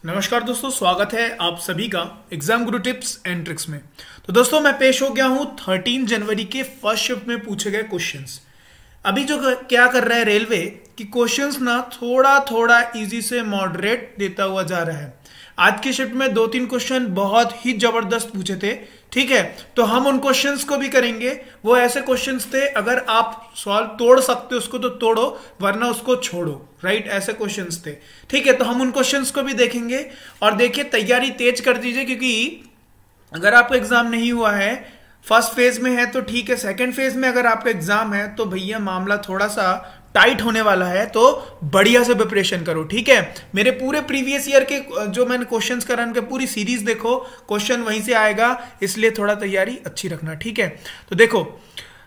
नमस्कार दोस्तों, स्वागत है आप सभी का exam Guru tips and tricks में। तो दोस्तों मैं पेश हो गया हूं 13 जनवरी के फर्स्ट शिफ्ट में पूछे गए क्वेश्चंस। अभी जो क्या कर रहा है रेलवे कि क्वेश्चंस ना थोड़ा थोड़ा इजी से मॉडरेट देता हुआ जा रहा है। आज की शिफ्ट में 2-3 क्वेश्चन बहुत ही जबरदस्त पूछे थे, ठीक है, तो हम उन क्वेश्चंस को भी करेंगे। वो ऐसे क्वेश्चंस थे, अगर आप सवाल तोड़ सकते हो उसको तो तोड़ो, वरना उसको छोड़ो, राइट, ऐसे क्वेश्चंस थे, ठीक है। तो हम उन क्वेश्चंस को भी देखेंगे और देखिए तैयारी तेज कर दीजिए, क्योंकि अगर आपका एग्जाम नहीं हुआ है, फर्स्ट फेज में है तो ठीक है, सेकंड फेज में अगर आपका एग्जाम है तो भैया मामला थोड़ा सा टाइट होने वाला है, तो बढ़िया से प्रिपरेशन करो, ठीक है। मेरे पूरे प्रीवियस ईयर के जो मैंने क्वेश्चंस करा उनके पूरी सीरीज देखो, क्वेश्चन वहीं से आएगा, इसलिए थोड़ा तैयारी अच्छी रखना, ठीक है। तो देखो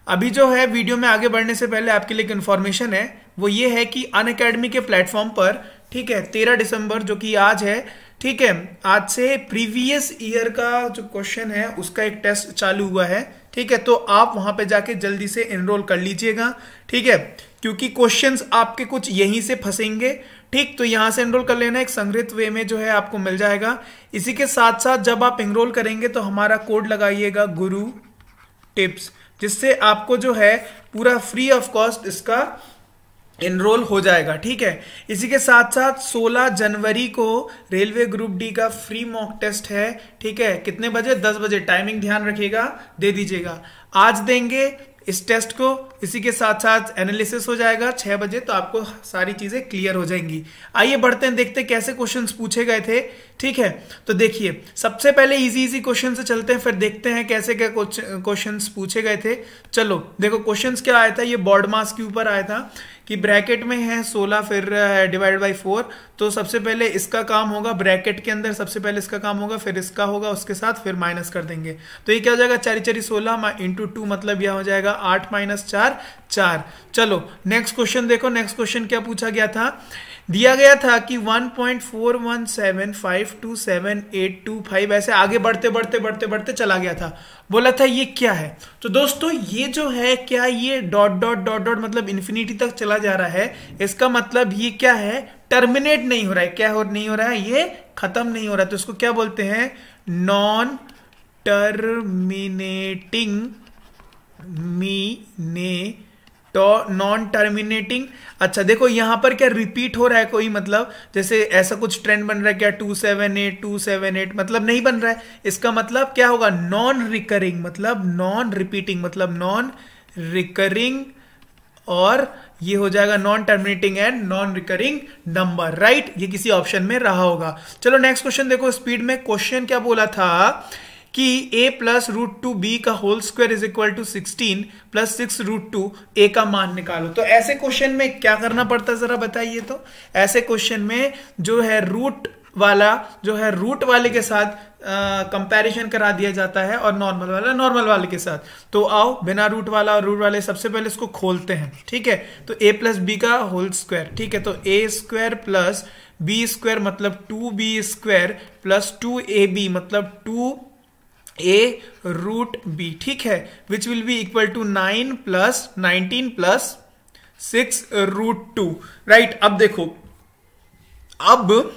अभी जो है वीडियो में आगे बढ़ने से पहले आपके लिए एक इन्फॉर्मेशन है, वो ये है कि अनअकैडमी के प्लेटफॉर्म पर, ठीक है, 13 दिसंबर जो कि आज है, ठीक है, आज से प्रीवियस ईयर का जो क्वेश्चन है उसका एक टेस्ट चालू हुआ है, ठीक है। तो आप वहां पे जाके जल्दी से एनरोल कर लीजिएगा, ठीक है, क्योंकि क्वेश्चंस आपके कुछ यहीं से फंसेंगे, ठीक। तो यहां से एनरोल कर लेना, एक संग्रहित वे में जो है आपको मिल जाएगा। इसी के साथ साथ जब आप एनरोल करेंगे तो हमारा कोड लगाइएगा गुरु टिप्स, जिससे आपको जो है पूरा फ्री ऑफ कॉस्ट इसका एनरोल हो जाएगा, ठीक है। इसी के साथ साथ 16 जनवरी को रेलवे ग्रुप डी का फ्री मॉक टेस्ट है, ठीक है। कितने बजे? 10 बजे। टाइमिंग ध्यान रखिएगा, दे दीजिएगा। आज देंगे इस टेस्ट को, इसी के साथ साथ एनालिसिस हो जाएगा 6 बजे, तो आपको सारी चीजें क्लियर हो जाएंगी। आइए बढ़ते हैं, देखते हैं कैसे क्वेश्चंस पूछे गए थे, ठीक है। तो देखिए सबसे पहले इजी क्वेश्चन से चलते हैं, फिर देखते हैं कैसे क्या क्वेश्चंस पूछे गए थे। चलो देखो क्वेश्चंस क्या आया था, ये बोर्ड मास के ऊपर आया था कि ब्रैकेट में है 16 फिर डिवाइड बाई 4। तो सबसे पहले इसका काम होगा, ब्रैकेट के अंदर सबसे पहले इसका काम होगा, फिर इसका होगा, उसके साथ फिर माइनस कर देंगे। तो ये क्या हो जाएगा, 4 16 इंटू 2, मतलब यह हो जाएगा 8 - 4 4। चलो नेक्स्ट क्वेश्चन देखो, नेक्स्ट क्वेश्चन क्या पूछा गया था। दिया गया था कि 1.417527827825, ऐसे आगे बढ़ते बढ़ते बढ़ते बढ़ते चला गया था। बोला था ये क्या है, तो दोस्तों ये जो है क्या, ये डॉट डॉट डॉट डॉट मतलब इन्फिनिटी तक चला जा रहा है। इसका मतलब ये क्या है, टर्मिनेट नहीं हो रहा है। क्या नहीं हो रहा है, ये खत्म नहीं हो रहा है। तो इसको क्या बोलते हैं, नॉन टर्मिनेटिंग नॉन टर्मिनेटिंग। अच्छा देखो यहां पर क्या रिपीट हो रहा है कोई, मतलब जैसे ऐसा कुछ ट्रेंड बन रहा है क्या, 278 मतलब नहीं बन रहा है। इसका मतलब क्या होगा, नॉन रिकरिंग, मतलब नॉन रिपीटिंग, मतलब नॉन रिकरिंग, और ये हो जाएगा non terminating and non recurring number, right. ये किसी ऑप्शन में रहा होगा। चलो नेक्स्ट क्वेश्चन देखो स्पीड में। क्वेश्चन क्या बोला था कि a प्लस √2b का whole square is equal to 16 plus 6√2a का मान निकालो। तो ऐसे क्वेश्चन में क्या करना पड़ता है जरा बताइए। तो ऐसे क्वेश्चन में जो है रूट वाला जो है रूट वाले के साथ कंपैरिजन करा दिया जाता है, और नॉर्मल वाला नॉर्मल वाले के साथ। तो आओ बिना रूट वाला और रूट वाले सबसे पहले इसको खोलते हैं, ठीक है। तो a प्लस बी का होल स्क्वायर, ठीक है, तो a square plus b square मतलब 2b स्क्वायर प्लस 2ab मतलब 2a√b, ठीक है, which will be equal to 9 plus 19 plus 6√2, right. अब देखो, अब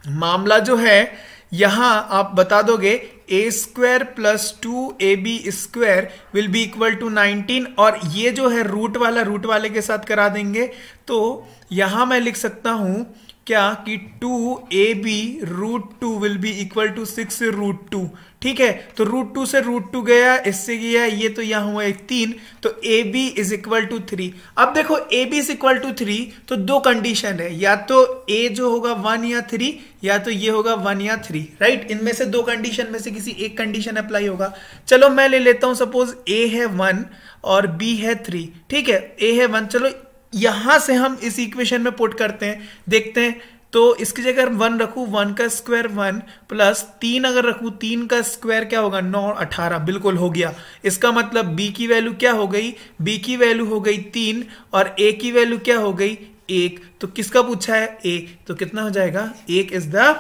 मामला जो है यहां आप बता दोगे a square plus 2ab square will be equal to 19, और ये जो है रूट वाले के साथ करा देंगे। तो यहां मैं लिख सकता हूं क्या कि 2ab√2 will be equal to 6√2, ठीक है। तो √2 से √2 गया, इससे गया ये, तो यहां हुआ 3, तो ab इज इक्वल टू 3। अब देखो ab इज इक्वल टू 3, तो दो कंडीशन है, या तो a जो होगा 1 या 3, या तो ये होगा 1 या 3, राइट। इनमें से दो कंडीशन में से किसी एक कंडीशन अप्लाई होगा। चलो मैं ले लेता हूं, सपोज a है 1 और b है 3, ठीक है, a है 1। चलो यहां से हम इस इक्वेशन में पुट करते हैं, देखते हैं। तो इसकी जगह 1 रखूं, 1 का स्क्वायर 1 प्लस 3 अगर रखूं, 3 का स्क्वायर क्या होगा, 9 18, बिल्कुल हो गया। इसका मतलब b की वैल्यू क्या हो गई, b की वैल्यू हो गई 3, और a की वैल्यू क्या हो गई 1। तो किसका पूछा है, a, तो कितना हो जाएगा, 1 is the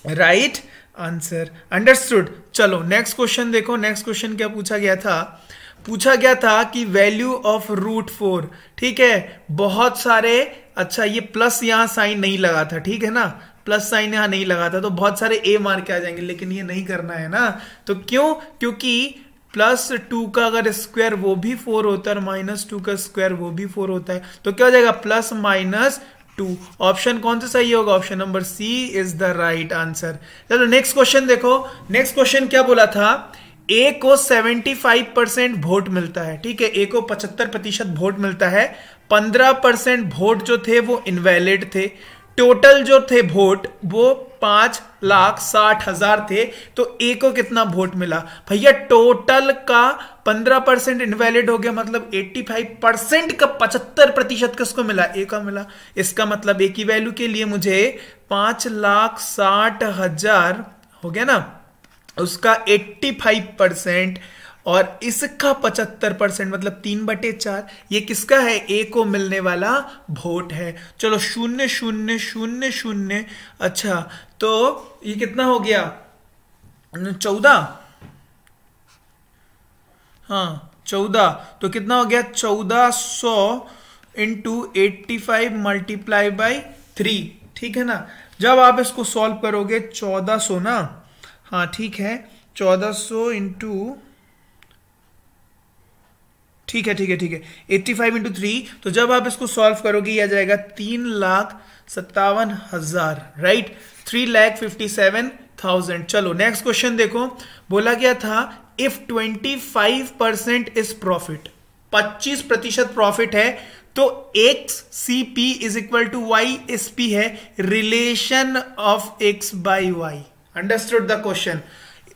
right answer. Understood. चलो नेक्स्ट क्वेश्चन देखो, नेक्स्ट क्वेश्चन क्या पूछा गया था, पूछा गया था कि वैल्यू ऑफ √4, ठीक है, बहुत सारे, अच्छा ये प्लस यहां साइन नहीं लगा था, ठीक है ना, प्लस साइन यहाँ नहीं लगाता तो बहुत सारे ए मार के आ जाएंगे, लेकिन ये नहीं करना है ना। तो क्यों? क्योंकि +2 का अगर स्क्वायर वो भी 4 होता है और -2 का स्क्वायर वो भी 4 होता है, तो क्या हो जाएगा +-2। ऑप्शन कौन सा सही होगा? Option number C is the right answer. चलो नेक्स्ट क्वेश्चन देखो। नेक्स्ट क्वेश्चन क्या बोला था? ए को 75% वोट मिलता है, ठीक है, ए को 75% वोट मिलता है, 15% वोट जो थे वो इनवैलिड थे, टोटल जो थे वोट वो 5,60,000 थे, तो ए को कितना वोट मिला? भैया टोटल का 15% इनवैलिड हो गया, मतलब 85% का 75% किसको मिला? ए का मिला। इसका मतलब ए की वैल्यू के लिए मुझे 5,60,000 हो गया ना, उसका 85% और इसका 75% मतलब 3/4, ये किसका है? ए को मिलने वाला वोट है। चलो 0 0 0 0, अच्छा तो ये कितना हो गया? 14, हाँ 14, तो कितना हो गया? 1400 इंटू 85 मल्टीप्लाई बाई 3, ठीक है ना। जब आप इसको सॉल्व करोगे 1400 ना, हाँ ठीक है, 1400 इंटू, ठीक है 85 इंटू 3, तो जब आप इसको सॉल्व करोगे ये आ जाएगा 3,57,000, राइट, 3,57,000। चलो नेक्स्ट क्वेश्चन देखो। बोला गया था इफ 25% इज प्रॉफिट, 25% प्रॉफिट है, तो X C P is equal to Y S P है, relation of X by Y. Understood the question?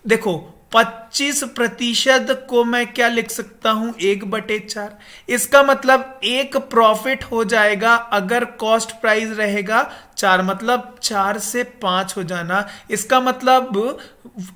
देखो 25% को मैं क्या लिख सकता हूं? 1/4। इसका मतलब एक प्रॉफिट हो जाएगा अगर कॉस्ट प्राइस रहेगा 4, मतलब 4 से 5 हो जाना। इसका मतलब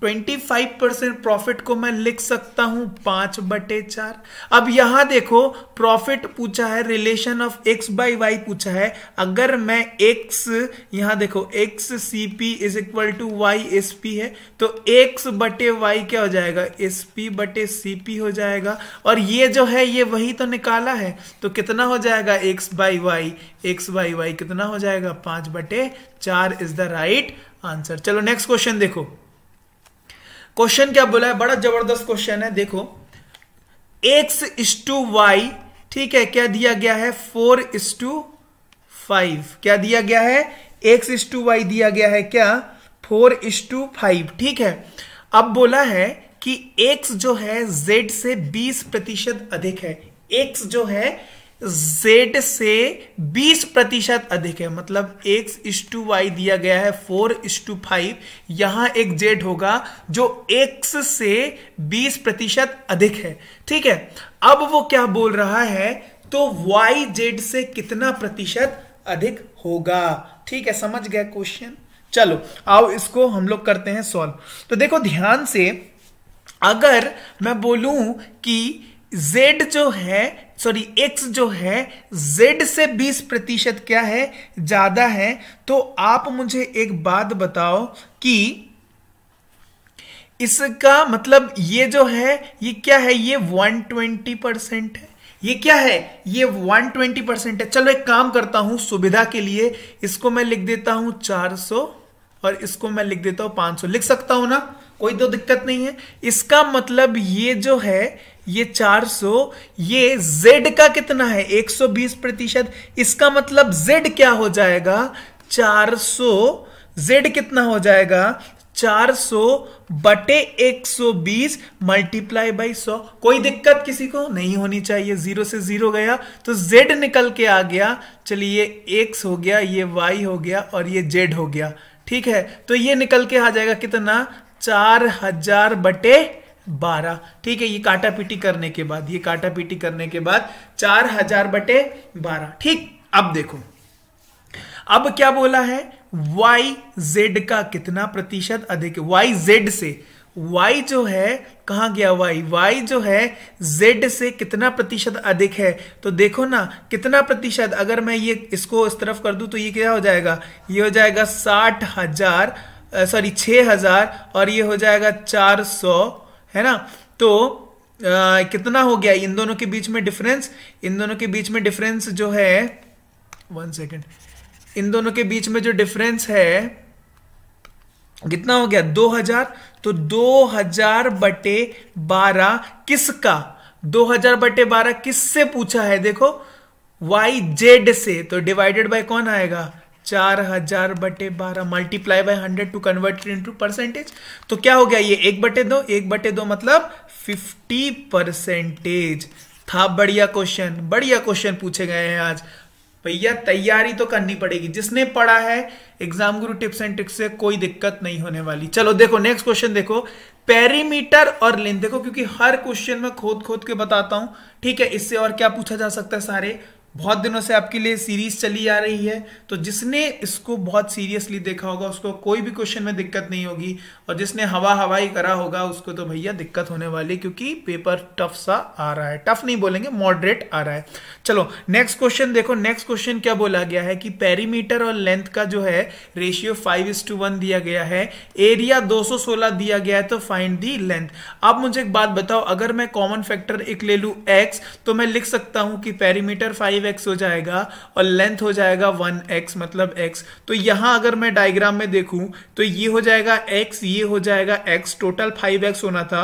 25% प्रॉफिट को मैं लिख सकता हूं 5/4। अब यहां देखो प्रॉफिट पूछा है, relation of X by Y पूछा है। अगर मैं एक्स, यहां देखो X C P is equal to Y S P है, तो x/y क्या हो जाएगा? SP/CP हो जाएगा। और ये जो है ये वही तो निकाला है, तो कितना हो जाएगा? x/y, x/y कितना हो जाएगा? 5/4 इज द राइट आंसर। चलो नेक्स्ट क्वेश्चन देखो। क्वेश्चन क्या बोला है? बड़ा जबरदस्त क्वेश्चन है, देखो x/y, ठीक है, क्या दिया गया है? 4/5। क्या दिया गया है? x/y दिया गया है क्या? 4/5, ठीक है। अब बोला है कि x जो है z से 20% अधिक है, x जो है z से 20% अधिक है, मतलब x/y दिया गया है 4/5, यहां एक z होगा जो x से 20% अधिक है, ठीक है। अब वो क्या बोल रहा है? तो y z से कितना प्रतिशत अधिक होगा, ठीक है, समझ गए क्वेश्चन? चलो आओ इसको हम लोग करते हैं सॉल्व। तो देखो ध्यान से, अगर मैं बोलूं कि z जो है, सॉरी x जो है z से 20% क्या है? ज्यादा है, तो आप मुझे एक बात बताओ कि इसका मतलब ये जो है ये क्या है? ये 120% है। ये क्या है? ये 120% है। चलो एक काम करता हूं, सुविधा के लिए इसको मैं लिख देता हूं 400 और इसको मैं लिख देता हूं 500। लिख सकता हूं ना, कोई तो दिक्कत नहीं है। इसका मतलब ये जो है ये 400, ये z का कितना है? 120%। इसका मतलब z क्या हो जाएगा? 400, z कितना हो जाएगा? 400/120 मल्टीप्लाई बाई 100। कोई दिक्कत किसी को नहीं होनी चाहिए। 0 से 0 गया तो z निकल के आ गया। चलिए x हो गया, ये y हो गया और ये z हो गया, ठीक है। तो ये निकल के आ जाएगा कितना? 4000/12, ठीक है। ये काटा पीटी करने के बाद, ये काटा पीटी करने के बाद 4000/12, ठीक। अब देखो, अब क्या बोला है? y z का कितना प्रतिशत अधिक है? y z से, y जो है कहां गया? y जो है z से कितना प्रतिशत अधिक है? तो देखो ना कितना प्रतिशत, अगर मैं ये इसको इस तरफ कर दूं तो ये क्या हो जाएगा? ये हो जाएगा 60,000, सॉरी 6,000, और ये हो जाएगा 400, है ना। तो कितना हो गया इन दोनों के बीच में डिफरेंस? इन दोनों के बीच में डिफरेंस जो है, 1 सेकेंड, इन दोनों के बीच में जो डिफरेंस है कितना हो गया 2000, तो 2000/12 किसका, 2000/12 किससे पूछा है, देखो YZ से, तो डिवाइडेड बाय कौन आएगा 4000/12 multiply by 100 to convert into percentage. तो क्या हो गया ये 1/2, 1/2 मतलब 50% था। बढ़िया क्वेश्चन पूछे गए हैं आज भैया, तैयारी तो करनी पड़ेगी। जिसने पढ़ा है exam Guru tips and tricks से कोई दिक्कत नहीं होने वाली। चलो देखो नेक्स्ट क्वेश्चन, देखो पेरीमीटर और लेंथ। देखो क्योंकि हर क्वेश्चन में खोद के बताता हूं, ठीक है। इससे और क्या पूछा जा सकता है, सारे बहुत दिनों से आपके लिए सीरीज चली आ रही है, तो जिसने इसको बहुत सीरियसली देखा होगा उसको कोई भी क्वेश्चन में दिक्कत नहीं होगी, और जिसने हवाई करा होगा उसको तो भैया दिक्कत होने वाली, क्योंकि पेपर टफ सा आ रहा है। टफ नहीं बोलेंगे, मॉडरेट आ रहा है। चलो नेक्स्ट क्वेश्चन देखो, नेक्स्ट क्वेश्चन क्या बोला गया है कि पेरीमीटर और लेंथ का जो है रेशियो 5:1 दिया गया है, एरिया 216 दिया गया है, तो फाइंड दी लेंथ। आप मुझे एक बात बताओ, अगर मैं कॉमन फैक्टर एक ले लू x, तो मैं लिख सकता हूं कि पेरीमीटर 5x हो जाएगा और लेंथ हो जाएगा 1x, मतलब x। तो यहां अगर मैं डायग्राम में देखूं तो ये हो जाएगा x, ये हो जाएगा x, टोटल 5x होना था,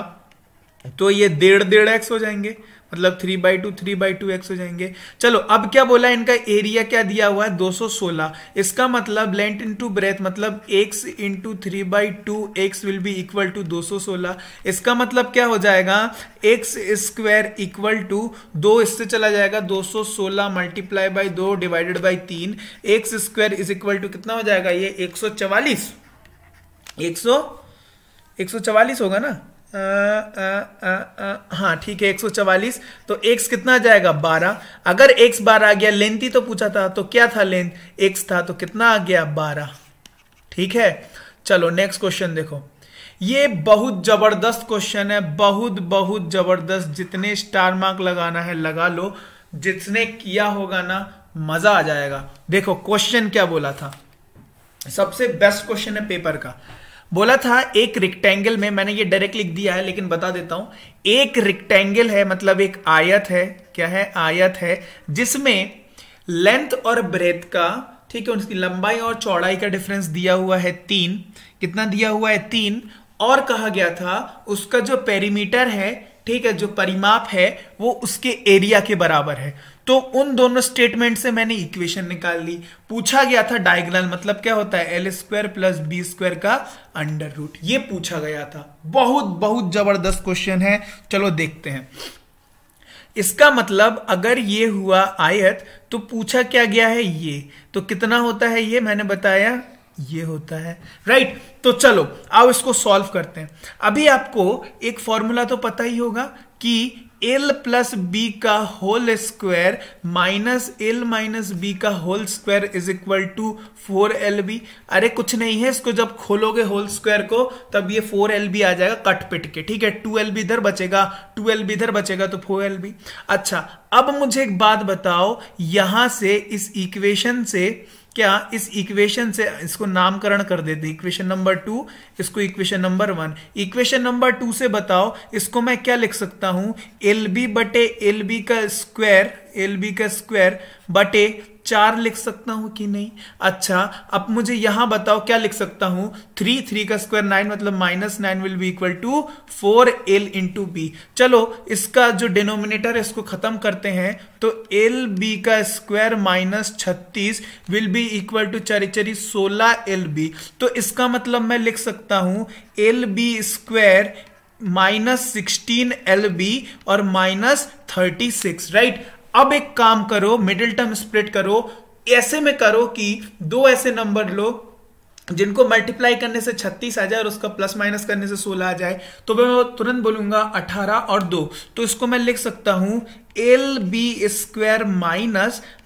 तो ये 1.5x हो जाएंगे, मतलब 3/2 x हो जाएंगे। चलो अब क्या बोला, इनका एरिया क्या दिया हुआ है 216, इसका मतलब लेंथ इंटू ब्रेथ, मतलब x into 3/2 x will be equal to 216। इसका मतलब क्या हो जाएगा x स्क्वायर इक्वल टू 2, इससे चला जाएगा 216 multiply by 2 divided by 3, x square is equal to कितना हो जाएगा ये 144, 144 होगा ना, हाँ ठीक है 144। तो x कितना आ जाएगा 12, अगर x 12 आ गया, लेंथ ही तो पूछा था, तो क्या था लेंथ x था, तो कितना आ गया 12, ठीक है। चलो नेक्स्ट क्वेश्चन देखो, ये बहुत जबरदस्त क्वेश्चन है, बहुत जबरदस्त। जितने स्टार मार्क लगाना है लगा लो, जिसने किया होगा ना मजा आ जाएगा। देखो क्वेश्चन क्या बोला था, सबसे बेस्ट क्वेश्चन है पेपर का। बोला था एक रेक्टेंगल में, मैंने ये डायरेक्ट लिख दिया है लेकिन बता देता हूं, एक रेक्टेंगल है मतलब एक आयत है, क्या है आयत है, जिसमें लेंथ और ब्रेथ का, ठीक है, उसकी लंबाई और चौड़ाई का डिफरेंस दिया हुआ है 3, कितना दिया हुआ है 3, और कहा गया था उसका जो पेरीमीटर है, ठीक है, जो परिमाप है वो उसके एरिया के बराबर है। तो उन दोनों स्टेटमेंट से मैंने इक्वेशन निकाल ली। पूछा गया था डायगोनल मतलब क्या होता है l² + b² का अंडर रूट, ये पूछा गया था। बहुत जबरदस्त क्वेश्चन है, चलो देखते हैं। इसका मतलब अगर ये हुआ आयत तो पूछा क्या गया है ये, तो कितना होता है ये, मैंने बताया ये होता है, राइट। तो चलो आओ इसको सॉल्व करते हैं। अभी आपको एक फॉर्मूला तो पता ही होगा कि l + b का whole square minus l - b का whole square is equal to 4lb। अरे कुछ नहीं है, इसको जब खोलोगे होल स्क्वायर को तब ये 4lb आ जाएगा कट पिट के, ठीक है। 2lb इधर बचेगा, 2lb इधर बचेगा, तो 4lb। अच्छा अब मुझे एक बात बताओ, यहां से इस इक्वेशन से, क्या इस इक्वेशन से इसको नामकरण कर देते, इक्वेशन नंबर 2, इसको इक्वेशन नंबर 1। इक्वेशन नंबर 2 से बताओ इसको मैं क्या लिख सकता हूं, LB/LB का स्क्वायर बटे 4 लिख सकता हूं कि नहीं। अच्छा अब मुझे यहां बताओ क्या लिख सकता हूं, 3 का स्क्वायर 9, मतलब -9 will be equal to 4l × b। चलो इसका जो डिनोमिनेटर है इसको खत्म करते हैं, तो LB का square -36 will be equal to 4 16lb। तो इसका मतलब मैं लिख सकता हूं LB² -16lb और -36, राइट। अब एक काम करो, मिडिल टर्म स्प्लिट करो, ऐसे में करो कि दो ऐसे नंबर लो जिनको मल्टीप्लाई करने से 36 आ जाए और उसका प्लस माइनस करने से 16 आ जाए, तो मैं तुरंत बोलूंगा 18 और 2। तो इसको मैं लिख सकता हूं LB²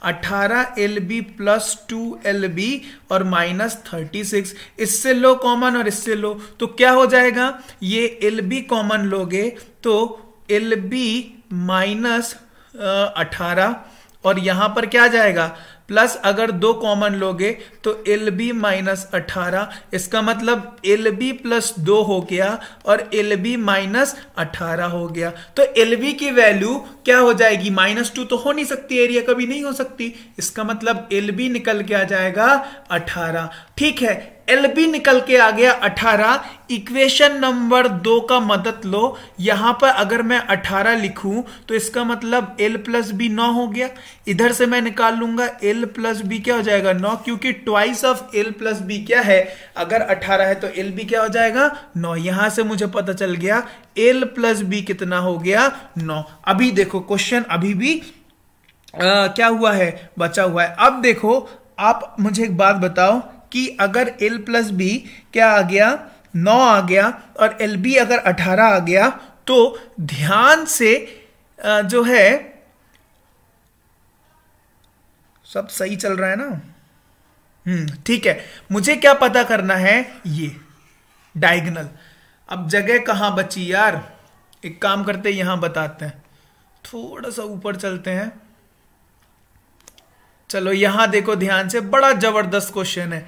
-18lb + 2lb और -36। इससे लो कॉमन और इससे लो, तो क्या हो जाएगा, ये LB कॉमन लोगे तो LB -18 और यहां पर क्या आ जाएगा प्लस, अगर 2 कॉमन लोगे तो LB -18, इसका मतलब LB + 2 हो गया और LB -18 हो गया। तो LB की वैल्यू क्या हो जाएगी, -2 तो हो नहीं सकती, एरिया कभी नहीं हो सकती, इसका मतलब LB निकल के आ जाएगा 18, ठीक है। एल बी निकल के आ गया 18। इक्वेशन नंबर 2 का मदद लो, यहां पर अगर मैं 18 लिखूं तो इसका मतलब एल प्लस बी 9 हो गया। इधर से मैं निकाल लूंगा एल प्लस बी क्या हो जाएगा 9, क्योंकि twice of L plus B क्या है, अगर 18 है तो एल बी क्या हो जाएगा 9। यहां से मुझे पता चल गया एल प्लस बी कितना हो गया 9। अभी देखो क्वेश्चन अभी भी क्या हुआ है, बचा हुआ है। अब देखो आप मुझे एक बात बताओ कि अगर l प्लस बी क्या आ गया 9 आ गया और एल बी अगर 18 आ गया, तो ध्यान से जो है सब सही चल रहा है ना, ठीक है। मुझे क्या पता करना है, ये डायगोनल। अब जगह कहां बची यार, एक काम करते हैं यहां बताते हैं, थोड़ा सा ऊपर चलते हैं। चलो यहां देखो ध्यान से, बड़ा जबरदस्त क्वेश्चन है।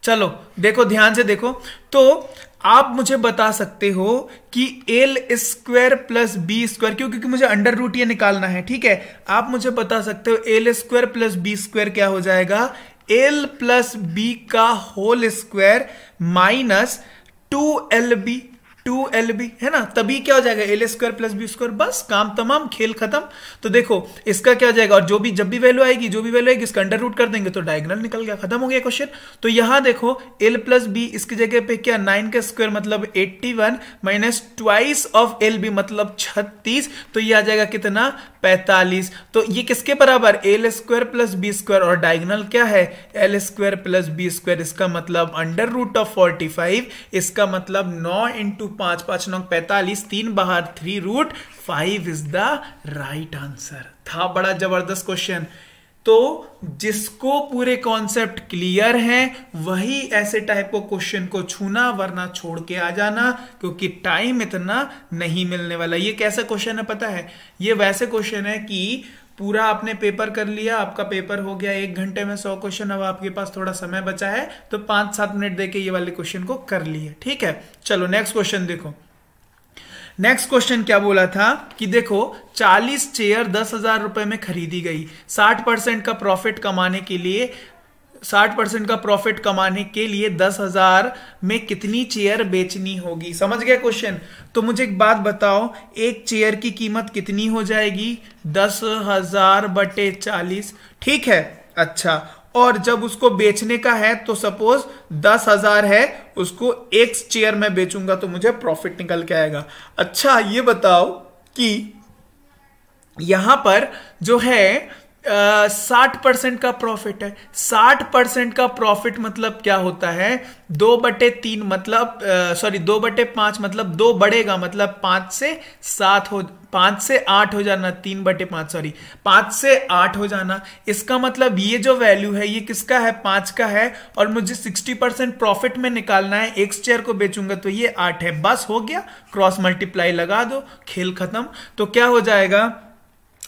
चलो देखो ध्यान से देखो, तो आप मुझे बता सकते हो कि L square plus B square, क्योंकि मुझे अंडर रूट ये निकालना है, ठीक है। आप मुझे बता सकते हो L square plus B square क्या हो जाएगा, एल प्लस बी का whole square minus 2LB, 2LB है ना, तभी क्या हो जाएगा L square plus B square. बस काम तमाम, खेल खत्म। तो देखो इसका क्या हो जाएगा, और जो भी जब भी वैल्यू आएगी, जो भी वैल्यू आएगी इसका अंडर रूट कर देंगे तो डायगोनल निकल गया, खत्म हो गया क्वेश्चन। तो यहां देखो एल प्लस बी, इसकी जगह पे क्या 9 का स्क्वायर मतलब 81 minus twice of L B मतलब 36, तो ये आ जाएगा कितना 45। तो ये किसके बराबर, L square plus B square, और डायगोनल क्या है L square plus B square, इसका मतलब अंडर रूट ऑफ 45, इसका मतलब 9 इंटू 5, 5 9 45, 3 बाहर 3 root 5 is the right answer. था बड़ा जबरदस्त क्वेश्चन। तो जिसको पूरे कॉन्सेप्ट क्लियर हैं वही ऐसे टाइप को क्वेश्चन को छूना, वरना छोड़ के आ जाना, क्योंकि टाइम इतना नहीं मिलने वाला। ये कैसा क्वेश्चन है पता है, ये वैसे क्वेश्चन है कि पूरा आपने पेपर कर लिया, आपका पेपर हो गया 1 घंटे में 100 क्वेश्चन, अब आपके पास थोड़ा समय बचा है तो 5-7 मिनट देके ये वाले क्वेश्चन को कर लिए, ठीक है। चलो नेक्स्ट क्वेश्चन देखो। नेक्स्ट क्वेश्चन क्या बोला था कि देखो 40 चेयर 10,000 रुपए में खरीदी गई, 60% का प्रॉफिट कमाने के लिए 10,000 में कितनी चेयर बेचनी होगी। समझ गए क्वेश्चन। तो मुझे एक बात बताओ, एक चेयर की कीमत कितनी हो जाएगी 10,000 बटे 40, ठीक है। अच्छा, और जब उसको बेचने का है तो सपोज 10,000 है, उसको एक चेयर में बेचूंगा तो मुझे प्रॉफिट निकल के आएगा। अच्छा ये बताओ कि यहां पर जो है 60% का प्रॉफिट है। 60% का प्रॉफिट मतलब क्या होता है, 2/3 मतलब 2/5 मतलब 2 बढ़ेगा, मतलब 5 से 8 हो जाना, 3/5 5 से 8 हो जाना। इसका मतलब ये जो वैल्यू है ये किसका है, 5 का है, और मुझे 60% प्रॉफिट में निकालना है, एक शेयर को बेचूंगा तो ये 8 है। बस हो गया, क्रॉस मल्टीप्लाई लगा दो, खेल खत्म। तो क्या हो जाएगा,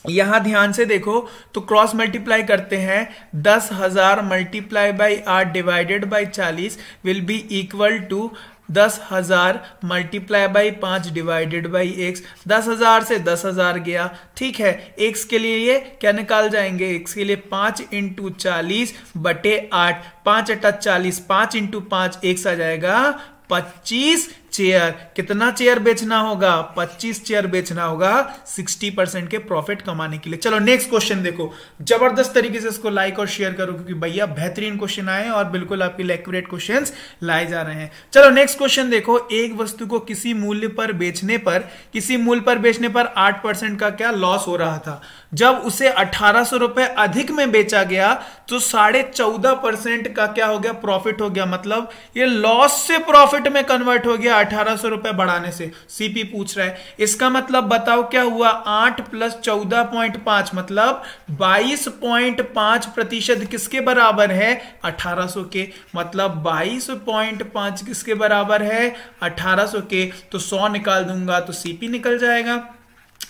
यहां ध्यान से देखो, तो क्रॉस मल्टीप्लाई करते हैं, 10,000 multiply by 8 divided by 40 will be equal to 10,000 multiply by 5 divided by x। 10,000 से 10,000 गया, ठीक है। x के लिए ये क्या निकाल जाएंगे, x के लिए 5 इंटू 40 बटे 8, 5 × 40, 5 इंटू 5 x आ जाएगा 25 चेयर। कितना चेयर बेचना होगा, 25 चेयर बेचना होगा 60% के प्रॉफिट कमाने के लिए। चलो नेक्स्ट क्वेश्चन देखो, जबरदस्त तरीके से इसको लाइक और शेयर करो, क्योंकि भैया बेहतरीन क्वेश्चन आए और बिल्कुल आपके लिए एक्यूरेट क्वेश्चंस लाए जा रहे हैं। चलो नेक्स्ट क्वेश्चन देखो, एक वस्तु को किसी मूल्य पर बेचने पर 8% का क्या लॉस हो रहा था। जब उसे 1,800 रुपए अधिक में बेचा गया तो 14.5% का क्या हो गया, प्रॉफिट हो गया। मतलब ये लॉस से प्रॉफिट में कन्वर्ट हो गया 1,800 रुपए बढ़ाने से। सीपी पूछ रहा है, इसका मतलब बताओ क्या हुआ, 8 + 14.5 मतलब 22.5% किसके बराबर है, 1,800 के। मतलब 22.5 किसके बराबर है, 1,800 के। तो 100 निकाल दूंगा तो सीपी निकल जाएगा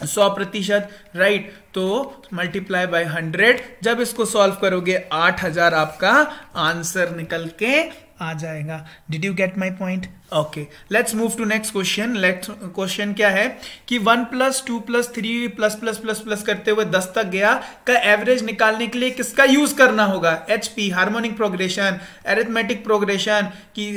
100%, राइट। तो मल्टीप्लाई बाय 100, जब इसको सॉल्व करोगे 8000 आपका आंसर निकल के आ जाएगा। Did you get my point? Okay, let's move to next question. Question क्या है कि 1 + 2 + 3 ++++ करते हुए 10 तक गया का एवरेज निकालने के लिए किसका यूज करना होगा? HP harmonic progression, arithmetic progression की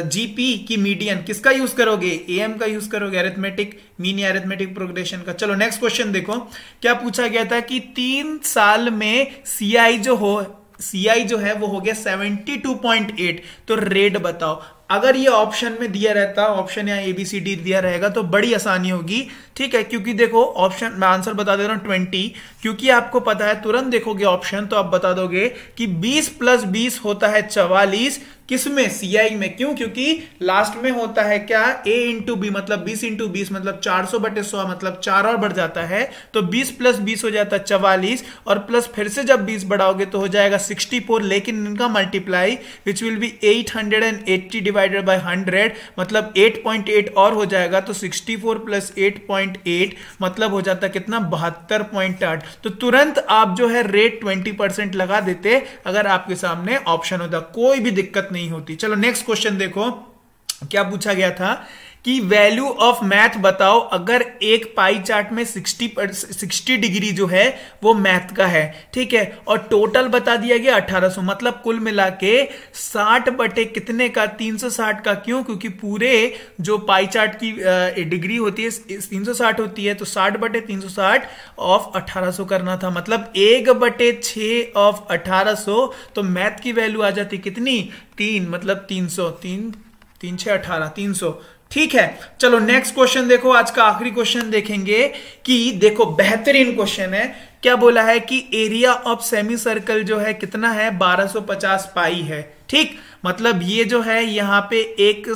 GP की मीडियन, किसका यूज करोगे? AM का यूज करोगे, अरिथमेटिक मीन या अरिथमेटिक प्रोग्रेशन का। चलो नेक्स्ट क्वेश्चन देखो, क्या पूछा गया था कि 3 साल में CI जो है वो हो गया 72.8, तो रेट बताओ। अगर ये ऑप्शन में दिया रहता, ऑप्शन या ABCD दिया रहेगा तो बड़ी आसानी होगी, ठीक है, क्योंकि देखो ऑप्शन मैं आंसर बता दे रहा हूं 20, क्योंकि आपको पता है, तुरंत देखोगे ऑप्शन तो आप बता दोगे कि 20 + 20 होता है 44, किसमें? CI में। क्यों? क्योंकि लास्ट में होता है क्या? A × B, मतलब 20 × 20 मतलब 400/100, मतलब 4 और बढ़ जाता है, तो 20 + 20 हो जाता है 44, और प्लस फिर से जब 20 बढ़ाओगे तो हो जाएगा 64, लेकिन इनका multiply which will B 880 divided by 100, मतलब 8.8 और हो जाएगा, तो 64 + 8.8 मतलब हो जाता है कितना? 72.8। तो तुरंत आप जो है रेट 20% लगा देते अगर आपके सामने ऑप्शन होता, कोई भी दिक्कत नहीं होती। चलो नेक्स्ट क्वेश्चन देखो, क्या पूछा गया था कि वैल्यू ऑफ मैथ बताओ अगर एक पाई चार्ट में 60 डिग्री जो है वो मैथ का है, ठीक है, और टोटल बता दिया गया 1800, मतलब कुल मिला के 60 बटे कितने का? 360 का। क्यों? क्योंकि पूरे जो पाई चार्ट की डिग्री होती है 360 होती है, तो 60 बटे 360 ऑफ 1800 करना था, मतलब 1/6 ऑफ 1800, तो मैथ की वैल्यू आ जाती कितनी? 3, मतलब 300, 3 6 18, 300, ठीक है। चलो नेक्स्ट क्वेश्चन देखो, आज का आखिरी क्वेश्चन देखेंगे कि देखो बेहतरीन क्वेश्चन है। क्या बोला है कि एरिया ऑफ सेमी सर्कल जो है कितना है? 1250 पाई है, ठीक, मतलब ये जो है यहां पे एक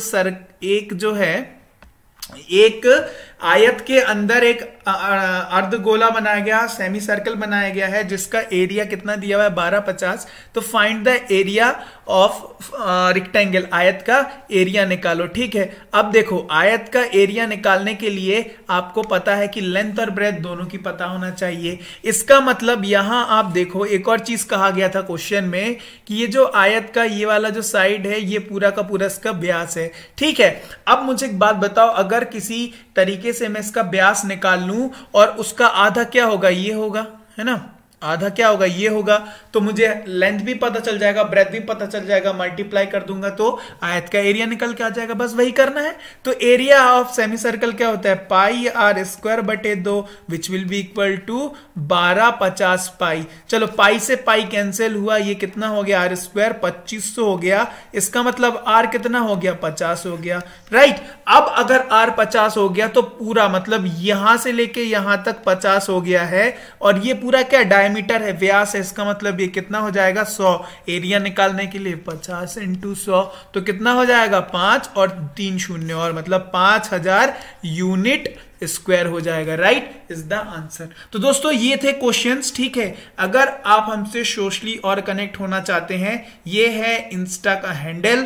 आयत के अंदर एक अर्धगोला बनाया गया, सेमी सर्कल बनाया गया है, जिसका एरिया कितना दिया हुआ है? 1250। तो find the area of rectangle, आयत का एरिया निकालो, ठीक है। अब देखो आयत का एरिया निकालने के लिए आपको पता है कि लेंथ और ब्रेथ दोनों की पता होना चाहिए। इसका मतलब यहां आप देखो एक और चीज कहा गया था क्वेश्चन में कि ये जो आयत का ये वाला जो साइड है ये पूरा का पूरा इसका व्यास है, ठीक है। अब मुझे एक बात बताओ, अगर किसी तरीके से मैं इसका व्यास निकाल लूं और उसका आधा क्या होगा? ये होगा, है ना, आधा क्या होगा? ये होगा, तो मुझे लेंथ भी पता चल जाएगा, ब्रेथ भी पता चल जाएगा, मल्टीप्लाई कर दूंगा तो आयत का एरिया निकल के आ जाएगा, बस वही करना है। तो एरिया ऑफ सेमी सर्कल क्या होता है? πr² which will be equal to 1250 pi. चलो पाई से पाई कैंसिल हुआ, ये कितना हो गया? r² 2500 हो गया, इसका मतलब r कितना हो गया? 50 हो गया, राइट। अब अगर r 50 हो गया तो पूरा मतलब यहां से लेके यहां तक 50 हो गया है, और ये पूरा क्या? डायमीटर है, व्यास है, इसका मतलब ये कितना हो जाएगा? 100। एरिया निकालने के लिए 50 × 100, तो कितना हो जाएगा? 5 और 3 शून्य और, मतलब 5000 यूनिट स्क्वायर हो जाएगा, राइट, इज द आंसर। तो दोस्तों ये थे क्वेश्चंस, ठीक है। अगर आप हमसे सोशली और कनेक्ट होना चाहते हैं, ये है इंस्टा का हैंडल,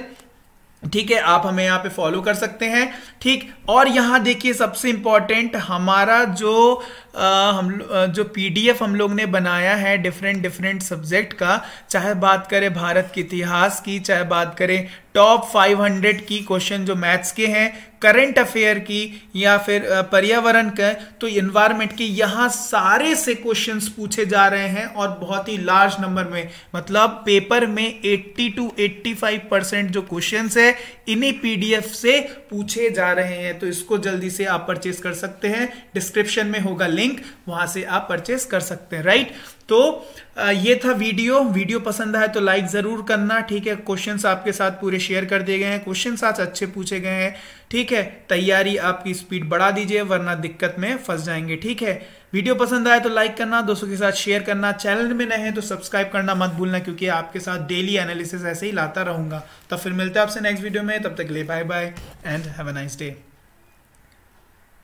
ठीक है, आप हमें यहाँ पे फॉलो कर सकते हैं, ठीक। और यहाँ देखिए सबसे इंपॉर्टेंट हमारा जो PDF हम लोग ने बनाया है डिफरेंट सब्जेक्ट का, चाहे बात करें भारत के इतिहास की, चाहे बात करें टॉप 500 की क्वेश्चन जो मैथ्स के हैं, करंट अफेयर की, या फिर पर्यावरण के, तो इन्वायरमेंट की, यहाँ सारे से क्वेश्चंस पूछे जा रहे हैं और बहुत ही लार्ज नंबर में, मतलब पेपर में 80 to 85% जो क्वेश्चंस है इन्हीं PDF से पूछे जा रहे हैं। तो इसको जल्दी से आप परचेस कर सकते हैं, डिस्क्रिप्शन में होगा लिंक, वहां से आप परचेस कर सकते हैं, राइट। तो ये था वीडियो पसंद आए तो लाइक जरूर करना, ठीक है। क्वेश्चंस आपके साथ पूरे शेयर कर दिए गए हैं, क्वेश्चंस आज अच्छे पूछे गए हैं, ठीक है। तैयारी आपकी स्पीड बढ़ा दीजिए वरना दिक्कत में फंस जाएंगे, ठीक है। वीडियो पसंद आए तो लाइक करना, दोस्तों के साथ शेयर करना, चैनल में नए हैं तो सब्सक्राइब करना मत भूलना, क्योंकि आपके साथ डेली एनालिसिस ऐसे ही लाता रहूंगा। तब फिर मिलते हैं आपसे नेक्स्ट वीडियो में, तब तक के लिए bye bye and have a nice day.